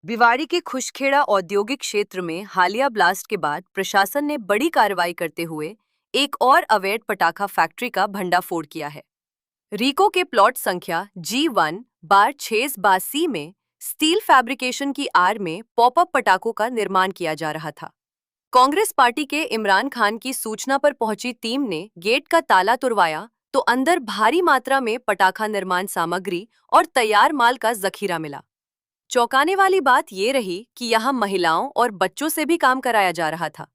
भिवाड़ी के खुशखेड़ा औद्योगिक क्षेत्र में हालिया ब्लास्ट के बाद प्रशासन ने बड़ी कार्रवाई करते हुए एक और अवैध पटाखा फैक्ट्री का भंडाफोड़ किया है। रीको के प्लॉट संख्या G1/6/C में स्टील फैब्रिकेशन की आड़ में पॉपअप पटाखों का निर्माण किया जा रहा था। कांग्रेस पार्टी के इमरान खान की सूचना पर पहुंची टीम ने गेट का ताला तुड़वाया तो अंदर भारी मात्रा में पटाखा निर्माण सामग्री और तैयार माल का जखीरा मिला। चौंकाने वाली बात ये रही कि यहाँ महिलाओं और बच्चों से भी काम कराया जा रहा था।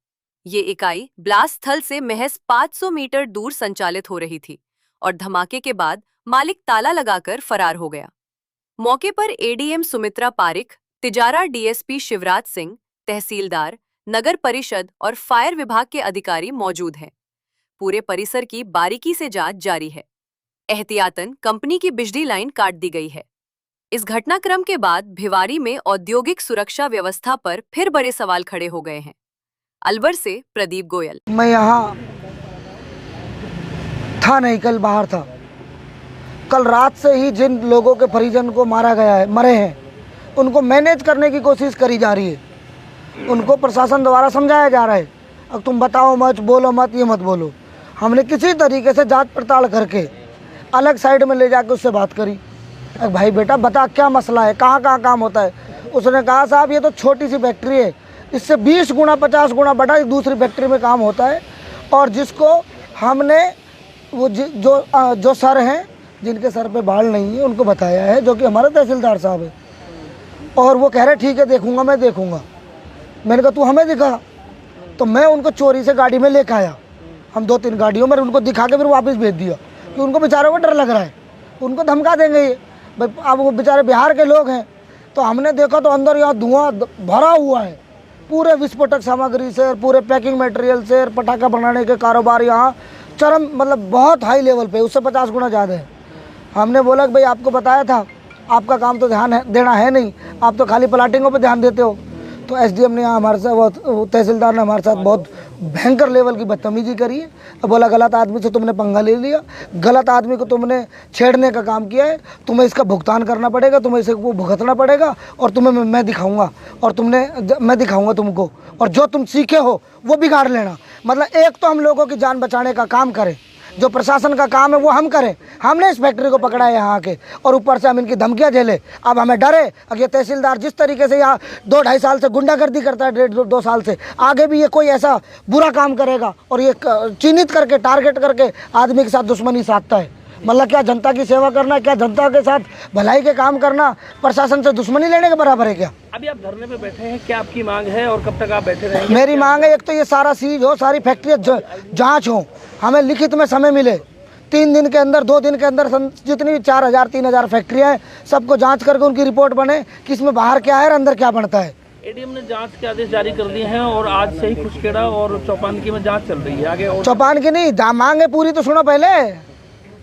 ये इकाई ब्लास्ट स्थल से महज 500 मीटर दूर संचालित हो रही थी और धमाके के बाद मालिक ताला लगाकर फरार हो गया। मौके पर एडीएम सुमित्रा पारिक, तिजारा डीएसपी शिवराज सिंह, तहसीलदार, नगर परिषद और फायर विभाग के अधिकारी मौजूद हैं। पूरे परिसर की बारीकी से जांच जारी है। एहतियातन कंपनी की बिजली लाइन काट दी गई है। इस घटनाक्रम के बाद भिवाड़ी में औद्योगिक सुरक्षा व्यवस्था पर फिर बड़े सवाल खड़े हो गए हैं। अलवर से प्रदीप गोयल। मैं यहाँ था नहीं, कल बाहर था। कल रात से ही जिन लोगों के परिजन को मारा गया है, मरे हैं, उनको मैनेज करने की कोशिश करी जा रही है। उनको प्रशासन द्वारा समझाया जा रहा है, अब तुम बताओ मत, बोलो मत, ये मत बोलो। हमने किसी तरीके से जांच पड़ताल करके अलग साइड में ले जाकर उससे बात करी, भाई बेटा बता क्या मसला है, कहाँ कहाँ काम होता है। उसने कहा साहब ये तो छोटी सी फैक्ट्री है, इससे 20 गुना 50 गुना बड़ा दूसरी फैक्ट्री में काम होता है। और जिसको हमने वो जो सर हैं, जिनके सर पे बाल नहीं है, उनको बताया है, जो कि हमारे तहसीलदार साहब है। और वो कह रहे ठीक है देखूंगा, मैं देखूंगा। मैंने कहा तू हमें दिखा, तो मैं उनको चोरी से गाड़ी में लेकर आया। हम 2-3 गाड़ियों में उनको दिखा के फिर वापस भेज दिया कि उनको बेचारों को डर लग रहा है, उनको धमका देंगे ये। भाई अब वो बेचारे बिहार के लोग हैं। तो हमने देखा तो अंदर यहाँ धुआं भरा हुआ है, पूरे विस्फोटक सामग्री से, पूरे पैकिंग मटेरियल से, पटाखा बनाने के कारोबार यहाँ चरम, मतलब बहुत हाई लेवल पे, उससे 50 गुना ज़्यादा है। हमने बोला कि भाई आपको बताया था, आपका काम तो ध्यान देना है नहीं, आप तो खाली प्लाटिंगों पे ध्यान देते हो। तो एसडीएम ने हमारे साथ, वो तहसीलदार ने हमारे साथ बहुत भयंकर लेवल की बदतमीजी करी है। अब बोला गलत आदमी से तुमने पंगा ले लिया, गलत आदमी को तुमने छेड़ने का काम किया है, तुम्हें इसका भुगतान करना पड़ेगा, तुम्हें इसे वो भुगतना पड़ेगा, और तुम्हें मैं दिखाऊंगा, और मैं दिखाऊंगा तुमको, और जो तुम सीखे हो वो बिगाड़ लेना। मतलब एक तो हम लोगों की जान बचाने का काम करें, जो प्रशासन का काम है वो हम करें। हमने इस फैक्ट्री को पकड़ा है यहाँ के, और ऊपर से हम इनकी धमकियाँ झेले। अब हमें डर है, अब ये तहसीलदार जिस तरीके से यहाँ 2-2.5 साल से गुंडागर्दी करता है, 1.5-2 साल से, आगे भी ये कोई ऐसा बुरा काम करेगा और ये चिन्हित करके, टारगेट करके आदमी के साथ दुश्मनी साधता है। मतलब क्या जनता की सेवा करना, क्या जनता के साथ भलाई के काम करना प्रशासन से दुश्मनी लेने के बराबर है क्या? अभी आप धरने पे बैठे हैं, क्या आपकी मांग है और कब तक आप बैठे रहेंगे? मेरी मांग है एक तो ये सारा सीज हो, सारी फैक्ट्री जांच हो, हमें लिखित में समय मिले 3 दिन के अंदर, 2 दिन के अंदर, जितनी भी 4000-3000 फैक्ट्रियाँ हैं सबको जांच करके उनकी रिपोर्ट बने कि इसमें बाहर क्या है और अंदर क्या बनता है। एडीएम ने जांच के आदेश जारी कर दिए हैं और आज से ही खुशखेड़ा और चौपानकी में जांच चल रही है। आगे और चौपानकी नहीं, मांगे पूरी तो सुनो पहले।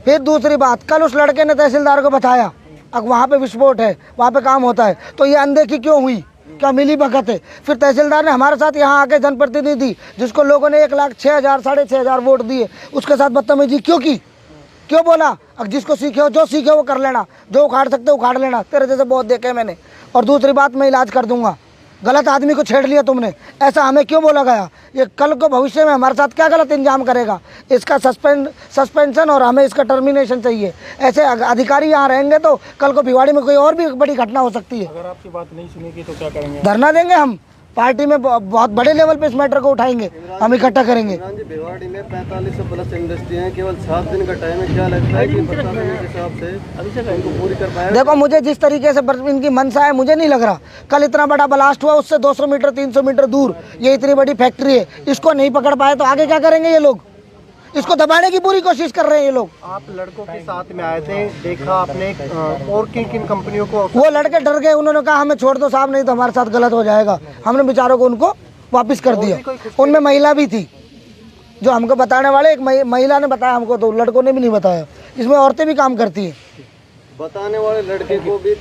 फिर दूसरी बात, कल उस लड़के ने तहसीलदार को बताया अब वहाँ पे विस्फोट है, वहाँ पे काम होता है, तो ये अनदेखी क्यों हुई, क्या मिली भगत है? फिर तहसीलदार ने हमारे साथ यहाँ आके जनप्रतिनिधि, जिसको लोगों ने 1,06,000 6,500 वोट दिए, उसके साथ बदतमीजी क्यों की, क्यों बोला? अब जिसको सीखे हो, जो सीखे वो कर लेना, जो उखाड़ सकते उखाड़ लेना, तेरे जैसे बहुत देखे मैंने। और दूसरी बात, मैं इलाज कर दूंगा, गलत आदमी को छेड़ लिया तुमने, ऐसा हमें क्यों बोला गया? ये कल को भविष्य में हमारे साथ क्या गलत इंजाम करेगा? इसका सस्पेंशन और हमें इसका टर्मिनेशन चाहिए। ऐसे अधिकारी यहाँ रहेंगे तो कल को भिवाड़ी में कोई और भी बड़ी घटना हो सकती है। अगर आपकी बात नहीं सुनेगी तो क्या करेंगे? धरना देंगे हम, पार्टी में बहुत बड़े लेवल पे इस मैटर को उठाएंगे, हम इकट्ठा करेंगे। भिवाड़ी में 45 से प्लस इंडस्ट्री है, केवल 7 दिन का टाइम है, क्या लगता है कि प्रशासन के हिसाब से अभी तक इनको पूरी कर पाया? देखो, मुझे जिस तरीके से इनकी मनसा है, मुझे नहीं लग रहा। कल इतना बड़ा ब्लास्ट हुआ, उससे 200 मीटर 300 मीटर दूर ये इतनी बड़ी फैक्ट्री है, इसको नहीं पकड़ पाए तो आगे क्या करेंगे ये लोग? इसको दबाने की पूरी कोशिश कर रहे हैं ये लोग। आप लड़कों के साथ में आए थे, देखा आपने और किन कंपनियों को? वो लड़के डर गए, उन्होंने कहा हमें छोड़ दो साहब, नहीं तो हमारे साथ गलत हो जाएगा। हमने बेचारों को उनको वापस कर दिया। उनमें महिला भी थी, जो हमको बताने वाले एक महिला ने बताया हमको, तो लड़कों ने भी नहीं बताया। इसमें औरतें भी काम करती हैं। बताने वाले लड़के को भी